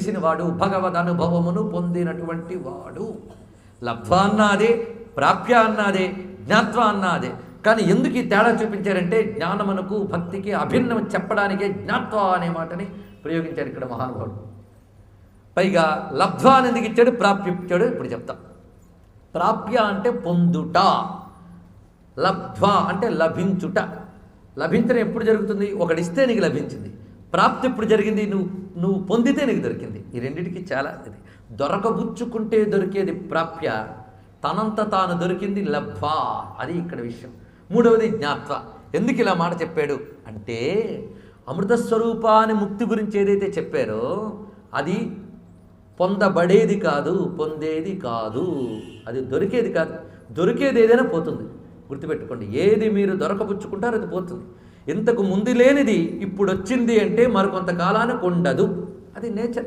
తెలిసిన వాడు, భగవద్ అనుభవమును పొందినటువంటి వాడు. లబ్ధ్వా అన్నాదే, ప్రాప్య అన్నాదే, జ్ఞాత్వ అన్నాదే. కానీ ఎందుకు ఈ తేడా చూపించారంటే జ్ఞానమునకు భక్తికి అభిన్నం చెప్పడానికే జ్ఞాత్వ అనే మాటని ప్రయోగించాడు ఇక్కడ మహానుభావుడు. పైగా లబ్ధ్వా అని ఎందుకు ఇచ్చాడు, ప్రాప్య ఇచ్చాడు, ఇప్పుడు చెప్తాం. ప్రాప్య అంటే పొందుట, లబ్ధ్వా అంటే లభించుట. లభించడం ఎప్పుడు జరుగుతుంది? ఒకడిస్తే నీకు లభించింది. ప్రాప్తి ఎప్పుడు జరిగింది? నువ్వు పొందితే నీకు దొరికింది. ఈ రెండింటికి చాలా ఇది. దొరకబుచ్చుకుంటే దొరికేది ప్రాప్య, తనంత తాను దొరికింది లబ్ధ్వా. అది ఇక్కడ విషయం. మూడవది జ్ఞాత్వ. ఎందుకు ఇలా మాట చెప్పాడు అంటే అమృతస్వరూపాన్ని ముక్తి గురించి ఏదైతే చెప్పారో అది పొందబడేది కాదు, పొందేది కాదు, అది దొరికేది కాదు. దొరికేది ఏదైనా పోతుంది, గుర్తుపెట్టుకోండి. ఏది మీరు దొరకబుచ్చుకుంటారో అది పోతుంది. ఇంతకు ముందు లేనిది ఇప్పుడు వచ్చింది అంటే మరికొంతకాలానికి ఉండదు. అది నేచర్.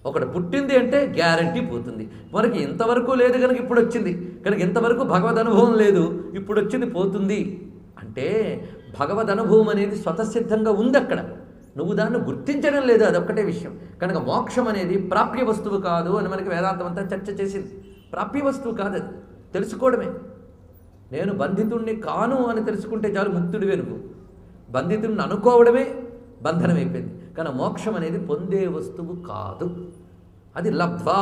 ఒకటి పుట్టింది అంటే గ్యారంటీ పోతుంది. మనకి ఇంతవరకు లేదు కనుక ఇప్పుడు వచ్చింది, కనుక ఇంతవరకు భగవద్ అనుభవం లేదు, ఇప్పుడు వచ్చింది పోతుంది అంటే భగవద్ అనుభవం అనేది స్వతసిద్ధంగా ఉంది అక్కడ. నువ్వు దాన్ని గుర్తించడం లేదు, అదొక్కటే విషయం. కనుక మోక్షం అనేది ప్రాప్య వస్తువు కాదు అని మనకి వేదాంతం అంతా చర్చ చేసింది. ప్రాప్య వస్తువు కాదు, అది తెలుసుకోవడమే. నేను బంధితుణ్ణి కాను అని తెలుసుకుంటే చాలు, ముక్తుడివే నువ్వు. బంధితుడిని అనుకోవడమే బంధనం అయిపోయింది. కానీ మోక్షం అనేది పొందే వస్తువు కాదు, అది లబ్ధ్వా,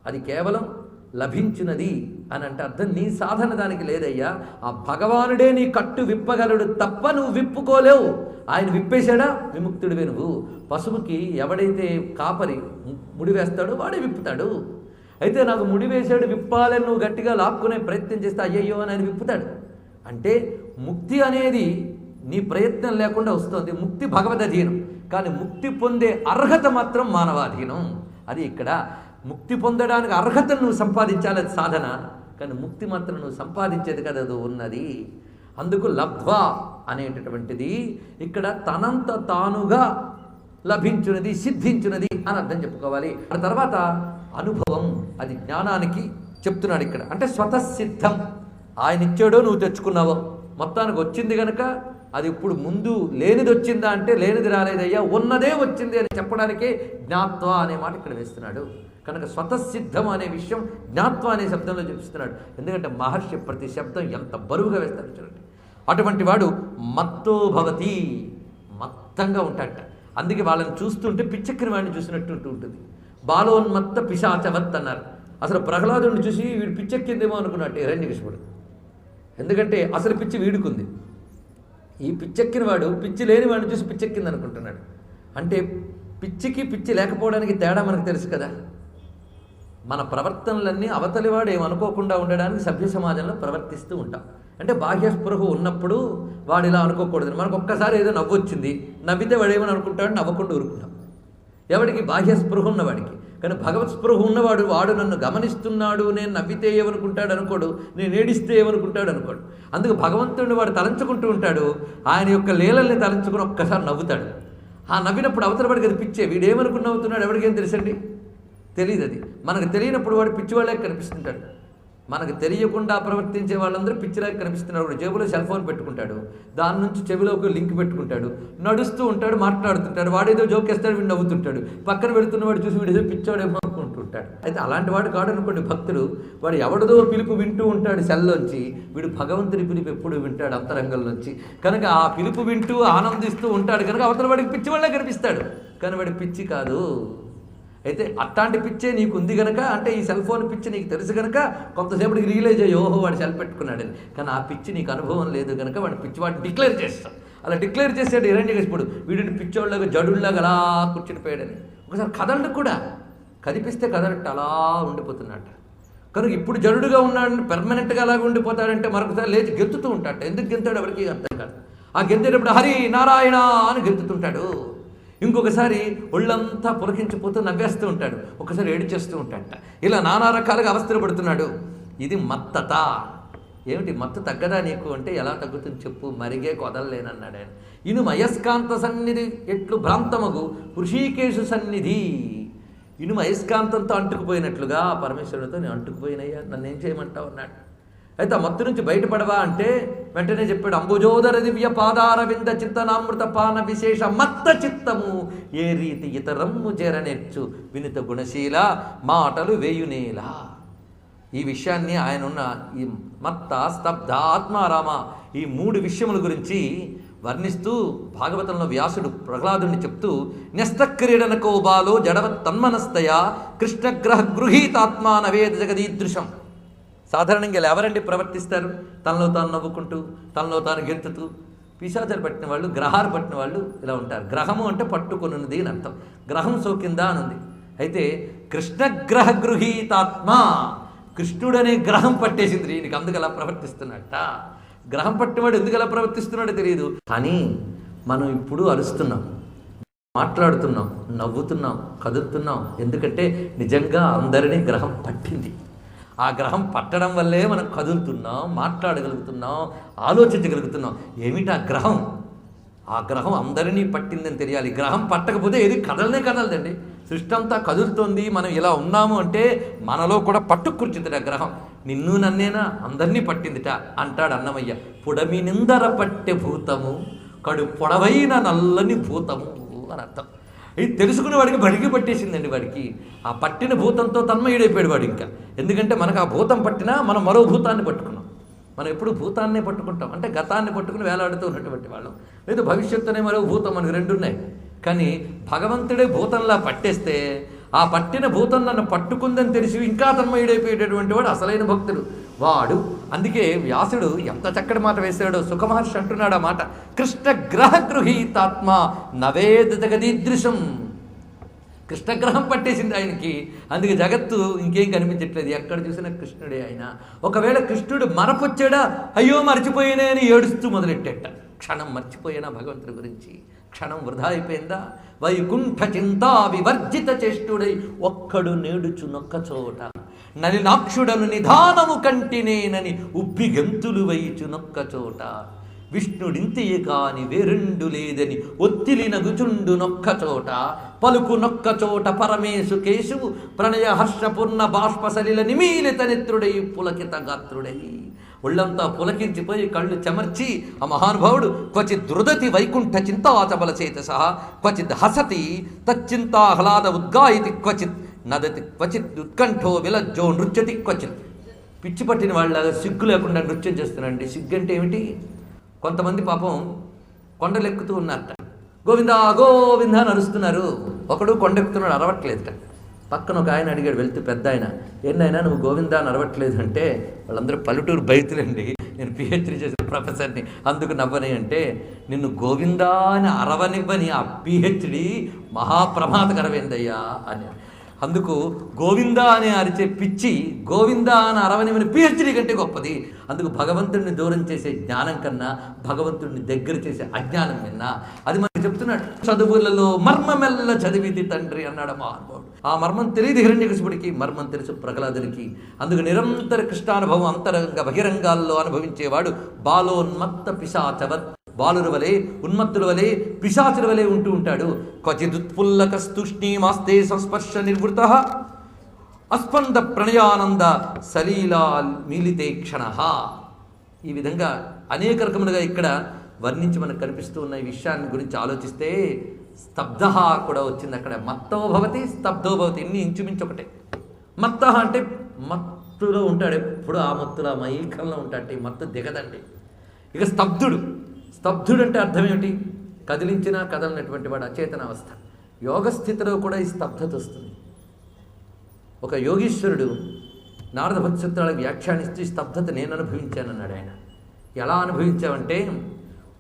అది కేవలం లభించినది అని అంటే అర్థం. నీ సాధన దానికి లేదయ్యా, ఆ భగవానుడే నీ కట్టు విప్పగలడు తప్ప నువ్వు విప్పుకోలేవు. ఆయన విప్పేశాడా విముక్తుడివే నువ్వు. పశువుకి ఎవడైతే కాపరి ముడి వేస్తాడో వాడే విప్పుతాడు. అయితే నాకు ముడి వేశాడు విప్పాలని నువ్వు గట్టిగా లాక్కునే ప్రయత్నం చేస్తే అయ్యయ్యో అని ఆయన విప్పుతాడు. అంటే ముక్తి అనేది నీ ప్రయత్నం లేకుండా వస్తుంది. ముక్తి భగవదధీనం, కానీ ముక్తి పొందే అర్హత మాత్రం మానవాధీనం. అది ఇక్కడ ముక్తి పొందడానికి అర్హతను నువ్వు సంపాదించాలి, అది సాధన. కానీ ముక్తి మాత్రం నువ్వు సంపాదించేది కదా, అది ఉన్నది. అందుకు లబ్ధ్వా అనేటటువంటిది ఇక్కడ తనంత తానుగా లభించున్నది, సిద్ధించున్నది అని అర్థం చెప్పుకోవాలి. ఆ తర్వాత అనుభవం, అది జ్ఞానానికి చెప్తున్నాడు ఇక్కడ. అంటే స్వతసిద్ధం, ఆయన ఇచ్చాడో నువ్వు తెచ్చుకున్నావో, మొత్తానికి వచ్చింది కనుక అది ఇప్పుడు ముందు లేనిది వచ్చిందా అంటే లేనిది రాలేదయ్యా, ఉన్నదే వచ్చింది అని చెప్పడానికే జ్ఞాత్వ అనే మాట ఇక్కడ వేస్తున్నాడు. కనుక స్వతసిద్ధం అనే విషయం జ్ఞాత్వ అనే శబ్దంలో చూపిస్తున్నాడు. ఎందుకంటే మహర్షి ప్రతి శబ్దం ఎంత బరువుగా వేస్తాడు చూడండి. అటువంటి వాడు మత్తో భవతి, మత్తంగా ఉంటాడట. అందుకే వాళ్ళని చూస్తుంటే పిచ్చెక్కిన వాడిని చూసినట్టు ఉంటుంది. బాలోన్మత్త పిశాచవత్ అన్నారు. అసలు ప్రహ్లాదుని చూసి వీడు పిచ్చెక్కిందేమో అనుకున్నట్టు హిరణ్యకశిపుడు. ఎందుకంటే అసలు పిచ్చి వీడుకుంది. ఈ పిచ్చెక్కిన వాడు పిచ్చి లేని వాడిని చూసి పిచ్చెక్కింది అనుకుంటున్నాడు. అంటే పిచ్చికి పిచ్చి లేకపోవడానికి తేడా మనకు తెలుసు కదా. మన ప్రవర్తనలన్నీ అవతలివాడు ఏమనుకోకుండా ఉండడానికి సభ్య సమాజంలో ప్రవర్తిస్తూ ఉంటాం. అంటే బాహ్యస్పృహ ఉన్నప్పుడు వాడు ఇలా అనుకోకూడదు. మనకు ఒక్కసారి ఏదో నవ్వు వచ్చింది, నవ్వితే వాడు ఏమని అనుకుంటాడు, నవ్వకుండా ఊరుకుంటాం. ఎవడికి బాహ్యస్పృహ ఉన్నవాడికి. కానీ భగవత్ స్పృహ ఉన్నవాడు, వాడు నన్ను గమనిస్తున్నాడు, నేను నవ్వితే ఏమనుకుంటాడు అనుకోడు, నేను ఏడిస్తే ఏమనుకుంటాడు అనుకోడు. అందుకు భగవంతుడిని వాడు తలంచుకుంటూ ఉంటాడు. ఆయన యొక్క లీలల్ని తలంచుకుని ఒక్కసారి నవ్వుతాడు. ఆ నవ్వినప్పుడు అవతల వాడికి అది పిచ్చే. వీడేమనుకుని నవ్వుతున్నాడు ఎవరికేం తెలుసండి, తెలియదు. అది మనకు తెలియనప్పుడు వాడు పిచ్చివాళ్ళే కనిపిస్తుంటాడు. మనకు తెలియకుండా ప్రవర్తించే వాళ్ళందరూ పిచ్చిలాగా కనిపిస్తున్నారు. వాడు జేబులో సెల్ ఫోన్ పెట్టుకుంటాడు, దాని నుంచి చెవిలోకి లింక్ పెట్టుకుంటాడు, నడుస్తూ ఉంటాడు, మాట్లాడుతుంటాడు, వాడేదో జోకేస్తాడు, వీడు నవ్వుతుంటాడు. పక్కన వెళుతున్నవాడు చూసి వీడేదో పిచ్చాడేమో అనుకుంటుంటాడు. అయితే అలాంటి వాడు కాడు అనుకోండి భక్తుడు. వాడు ఎవడదో పిలుపు వింటూ ఉంటాడు సెల్లోంచి, వీడు భగవంతుడి పిలుపు ఎప్పుడు వింటాడు అంతరంగంలోంచి. కనుక ఆ పిలుపు వింటూ ఆనందిస్తూ ఉంటాడు కనుక అవతల వాడికి పిచ్చి వాళ్ళే కనిపిస్తాడు. కానీ వాడి పిచ్చి కాదు. అయితే అట్లాంటి పిచ్చే నీకు ఉంది కనుక, అంటే ఈ సెల్ ఫోన్ పిచ్చి నీకు తెలుసు కనుక కొంతసేపటికి రియలైజ్ అయ్యి ఓహో వాడు సెల్ పెట్టుకున్నాడని. కానీ ఆ పిచ్చి నీకు అనుభవం లేదు కనుక వాడు పిచ్చి వాడిని డిక్లేర్ చేస్తాడు. అలా డిక్లేర్ చేసాడు హిరణ్యకశిపుడు. వీడిని పిచ్చోళ్ళగా జడుల్లాగా అలా కూర్చునిపోయాడని. ఒకసారి కదలడు కూడా, కదిపిస్తే కదలట్టు అలా ఉండిపోతున్నట్ట. కనుక ఇప్పుడు జడుడుగా ఉన్నాడని పెర్మనెంట్గా అలాగే ఉండిపోతాడంటే మరొకసారి లేచి గెంతుతూ ఉంటాడు. ఎందుకు గెంతాడు ఎవరికి అర్థం కాదు. ఆ గెంతేటప్పుడు హరి నారాయణ అని గెంతుతుంటాడు. ఇంకొకసారి ఒళ్ళంతా పులకించిపోతూ నవ్వేస్తూ ఉంటాడు, ఒకసారి ఏడిచేస్తూ ఉంటాడట. ఇలా నానా రకాలుగా అవస్థలు పడుతున్నాడు. ఇది మత్తత. ఏమిటి మత్తు తగ్గదా నీకు అంటే ఎలా తగ్గుతుంది చెప్పు, మరిగే కొదలలేనన్నాడు ఆయన. ఇను అయస్కాంత సన్నిధి ఎట్లు భ్రాంతమగు హృషీకేశు సన్నిధి. ఇనుము అయస్కాంతంతో అంటుకుపోయినట్లుగా పరమేశ్వరుడితో నేను అంటుకుపోయినయ్యా, నన్ను ఏం చేయమంటావు అన్నాడు. అయితే ఆ మత్తు నుంచి బయటపడవా అంటే వెంటనే చెప్పాడు, అంబుజోదర దివ్య పాదారవింద చింతనామృత పాన విశేష మత్త చిత్తము ఏ రీతి ఇతరమ్ము చేరనేర్చు వినిత గుణశీల మాటలు వేయునేలా. ఈ విషయాన్ని ఆయన ఉన్న ఈ మత్త, స్తబ్ధ, ఆత్మారామ ఈ 3 విషయముల గురించి వర్ణిస్తూ భాగవతంలో వ్యాసుడు ప్రహ్లాదుని చెప్తూ, న్యస్తక్రీడనకో బాలో జడవత్ తన్మనస్తయ కృష్ణగ్రహ గృహీతాత్మా నవేద జగదీదృశం. సాధారణంగా ఇలా ఎవరండి ప్రవర్తిస్తారు? తనలో తాను నవ్వుకుంటూ, తనలో తాను గెంతుతూ. పిశాచాలు పట్టిన వాళ్ళు, గ్రహాలు పట్టిన వాళ్ళు ఇలా ఉంటారు. గ్రహము అంటే పట్టుకొనున్నది అని అర్థం. గ్రహం సోకిందా అని ఉంది. అయితే కృష్ణగ్రహ గృహీతాత్మ, కృష్ణుడనే గ్రహం పట్టేసింది ఈయనకి, అందుకు అలా ప్రవర్తిస్తున్నట్ట. గ్రహం పట్టినవాడు ఎందుకు అలా ప్రవర్తిస్తున్నాడో తెలియదు. కానీ మనం ఇప్పుడు అరుస్తున్నాం, మాట్లాడుతున్నాం, నవ్వుతున్నాం, కదులుతున్నాం. ఎందుకంటే నిజంగా అందరినీ గ్రహం పట్టింది. ఆ గ్రహం పట్టడం వల్లే మనం కదులుతున్నాం, మాట్లాడగలుగుతున్నాం, ఆలోచించగలుగుతున్నాం. ఏమిటి ఆ గ్రహం? ఆ గ్రహం అందరినీ పట్టిందని తెలియాలి. గ్రహం పట్టకపోతే ఏది కదలనే కదలదండి. సృష్టి అంతా కదులుతోంది, మనం ఇలా ఉన్నాము అంటే మనలో కూడా పట్టు కూర్చుందిట గ్రహం. నిన్ను నన్నేనా అందరినీ పట్టిందిట అంటాడు అన్నమయ్య. పుడమి నిందర పట్టె భూతము కడు పొడవైన నల్లని భూతము అని అర్థం. ఇది తెలుసుకునే వాడికి బడికి పట్టేసిందండి. వాడికి ఆ పట్టిన భూతంతో తన్మయుడైపోయాడు వాడు. ఇంకా ఎందుకంటే మనకు ఆ భూతం పట్టినా మనం మరో భూతాన్ని పట్టుకున్నాం. మనం ఎప్పుడు భూతాన్నే పట్టుకుంటాం, అంటే గతాన్ని పట్టుకుని వేలాడుతూ ఉన్నటువంటి వాళ్ళం. లేదు భవిష్యత్తునే మరో భూతం, మనకు 2 ఉన్నాయి. కానీ భగవంతుడే భూతంలా పట్టేస్తే ఆ పట్టిన భూతం నన్ను పట్టుకుందని తెలిసి ఇంకా తన్మయుడైపోయేటటువంటి వాడు అసలైన భక్తుడు వాడు. అందుకే వ్యాసుడు ఎంత చక్కటి మాట వేశాడో. సుఖమహర్షి అంటున్నాడు ఆ మాట, కృష్ణగ్రహ గృహీతాత్మ నవేద జగదీదృశం. కృష్ణగ్రహం పట్టేసింది ఆయనకి. అందుకే జగత్తు ఇంకేం కనిపించట్లేదు, ఎక్కడ చూసినా కృష్ణుడే ఆయన. ఒకవేళ కృష్ణుడు మరపొచ్చాడా, అయ్యో మర్చిపోయినా అని ఏడుస్తూ మొదలెట్టేట. క్షణం మర్చిపోయినా భగవంతుడి గురించి, క్షణం వృధా అయిపోయిందా? వైకుంఠ చింతా వివర్జిత చేష్టుడై ఒక్కడు నేడుచునొక్క చోట నలినాక్షుడను నిధానము కంటినేనని ఉబ్బి గెంతులు వైచునొక్క చోట విష్ణుడింతియే కాని వేరెండు లేదని ఒత్తిలి నగుచుండు నొక్క చోట పలుకు నొక్క చోట పరమేశు కేశవు ప్రణయ హర్షపూర్ణ బాష్పసలిల నిమీలిత నేత్రుడై పులకిత గాత్రుడై. ఒళ్ళంతా పులకించిపోయి కళ్ళు చెమర్చి ఆ మహానుభావుడు క్వచిత్ దృదతి వైకుంఠ చింతాచబల చేత సహా క్వచిత్ హసతి తచ్చింతాహ్లాద ఉద్గాయితి క్వచిత్ నదతి క్వచిత్ ఉత్కంఠో విలజ్జో నృత్యతి క్వచిత్. పిచ్చి పట్టిన వాళ్ళ సిగ్గు లేకుండా నృత్యం చేస్తున్నారండి. సిగ్గు అంటే ఏమిటి? కొంతమంది పాపం కొండలెక్కుతూ ఉన్నారట, గోవిందా గోవిందా అని అరుస్తున్నారు. ఒకడు కొండెక్కుతున్నాడు, అరవట్లేదట. పక్కన ఒక ఆయన అడిగాడు వెళ్తూ, పెద్ద ఆయన, ఏంటైనా నువ్వు గోవిందా అని అరవట్లేదు అంటే, వాళ్ళందరూ పల్లెటూరు బయతులండి, నేను పిహెచ్డీ చేసిన ప్రొఫెసర్ని అందుకు నవ్వని అంటే, నిన్ను గోవిందా అని అరవనివ్వని ఆ పిహెచ్డీ మహాప్రమాదకరమైందయ్యా అని. అందుకు గోవిందా అని అరిచే పిచ్చి గోవిందా అని అరవనివని పిహెచ్డీ కంటే గొప్పది. అందుకు భగవంతుడిని దూరం చేసే జ్ఞానం కన్నా భగవంతుడిని దగ్గర చేసే అజ్ఞానం విన్నా. అది మనకు చెప్తున్నాడు, చదువులలో మర్మమెల్ల చదివిది తండ్రి అన్నాడు మహానుభావుడు. ఆ మర్మం తెలియదు హిరణ్యకశిపుడికి, మర్మం తెలుసు ప్రహ్లాదునికి. అందుకు నిరంతర కృష్ణానుభవం అంతరంగ బహిరంగాల్లో అనుభవించేవాడు బాలోన్మత్త పిశాచవత్, బాలుల వలె ఉన్మత్తుల వలె పిశాచుల వలె ఉంటూ ఉంటాడు. క్వచిదుత్పుల్లక స్తూష్ణీమాస్తే సంస్పర్శ నిర్వృత అస్పంద ప్రణయానంద సలీలా మీలితే క్షణ. ఈ విధంగా అనేక రకములుగా ఇక్కడ వర్ణించి మనకు కనిపిస్తూ ఉన్న ఈ విషయాన్ని గురించి ఆలోచిస్తే స్తబ్ధ కూడా వచ్చింది అక్కడ. మత్తో భవతి స్తబ్ధో భవతి, ఇన్ని ఇంచుమించు ఒకటే. మత్త అంటే మత్తులో ఉంటాడు, ఎప్పుడు ఆ మత్తులో మైకంలో ఉంటాడు, ఈ మత్తు దిగదండి. ఇక స్తబ్ధుడు, స్తబ్ధుడు అంటే అర్థం ఏమిటి? కదిలించినా కదలనటువంటి వాడు, అచేతనావస్థ. యోగస్థితిలో కూడా ఈ స్తబ్దత వస్తుంది. ఒక యోగీశ్వరుడు నారద భక్తి సూత్రాలకు వ్యాఖ్యానిస్తూ ఈ స్తబ్దత నేను అనుభవించానన్నాడు ఆయన. ఎలా అనుభవించావంటే,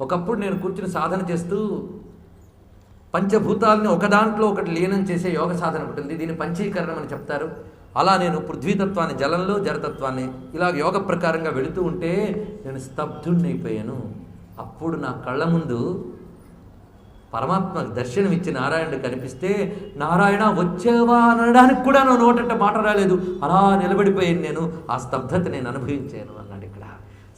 ఒకప్పుడు నేను కూర్చుని సాధన చేస్తూ పంచభూతాలని ఒక దాంట్లో ఒకటి లీనం చేసే యోగ సాధన ఉంటుంది, దీన్ని పంచీకరణం అని చెప్తారు. అలా నేను పృథ్వీతత్వాన్ని జలంలో, జలతత్వాన్ని ఇలా యోగ ప్రకారంగా వెళుతూ ఉంటే నేను స్తబ్దుణ్ణి అయిపోయాను. అప్పుడు నా కళ్ళ ముందు పరమాత్మ దర్శనమిచ్చి నారాయణుడు కనిపిస్తే, నారాయణ వచ్చేవా అనడానికి కూడా నా నోటంట మాట రాలేదు, అలా నిలబడిపోయాను నేను. ఆ స్తబ్దత నేను అనుభవించాను అన్నాడు. ఇక్కడ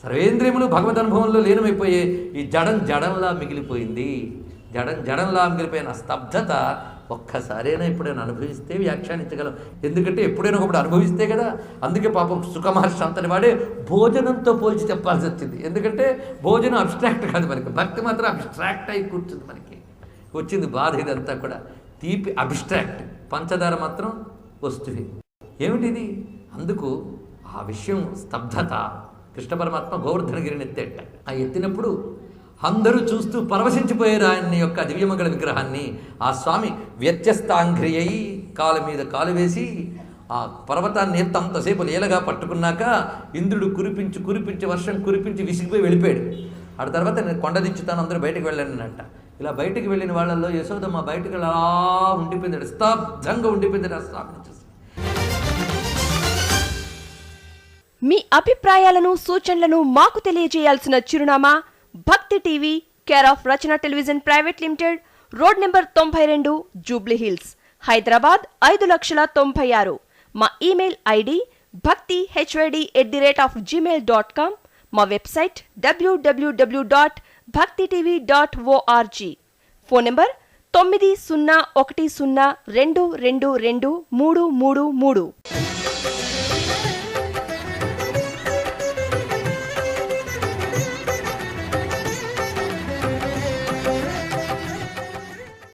సర్వేంద్రియములు భగవద్ అనుభవంలో లీనమైపోయే ఈ జడంలా మిగిలిపోయింది. జడంలా మిగిలిపోయిన స్తబ్దత ఒక్కసారైనా ఎప్పుడైనా అనుభవిస్తే వ్యాఖ్యానించగలం. ఎందుకంటే ఎప్పుడైనా ఒకప్పుడు అనుభవిస్తే కదా. అందుకే పాపం సుఖమహర్షి అంతటి వాడే భోజనంతో పోల్చి చెప్పాల్సి వచ్చింది. ఎందుకంటే భోజనం అబ్స్ట్రాక్ట్ కాదు మనకి, భక్తి మాత్రం అబ్స్ట్రాక్ట్ అయి కూర్చుంది. మనకి వచ్చింది బాధ ఇదంతా కూడా. తీపి అబ్స్ట్రాక్ట్, పంచదార మాత్రం వస్తువి. ఏమిటిది? అందుకు ఆ విషయం స్తబ్దత. కృష్ణ పరమాత్మ గోవర్ధనగిరిని ఎత్తేట. ఆ ఎత్తినప్పుడు అందరూ చూస్తూ పరవశించిపోయారు ఆయన యొక్క దివ్యమంగళ విగ్రహాన్ని. ఆ స్వామి వ్యత్యస్తాంఘ్రి అయి కాలు మీద కాలు వేసి ఆ పర్వతాన్ని ఎత్తంతసేపు లీలగా పట్టుకున్నాక ఇంద్రుడు కురిపించి వర్షం కురిపించి విసిగిపోయి వెళ్ళిపోయాడు. ఆ తర్వాత నేను కొండ దించుతాను, అందరూ బయటకు వెళ్ళానంట. ఇలా బయటకు వెళ్ళిన వాళ్ళల్లో యశోదమ్మ బయటకు అలా ఉండిపోయింది, స్తబ్దంగా ఉండిపోయింది ఆ స్వామిని చూసి. మీ అభిప్రాయాలను సూచనలను మాకు తెలియజేయాల్సిన చిరునామా భక్తి TV, care of Rachana television private limited, road number 92, Jubilee hills, Hyderabad 5,96,000. మా ఇమెయిల్ ఐడి bhaktihyd@gmail.com. మా వెబ్సైట్ www.bhaktitv.org. Phone number 901012222333.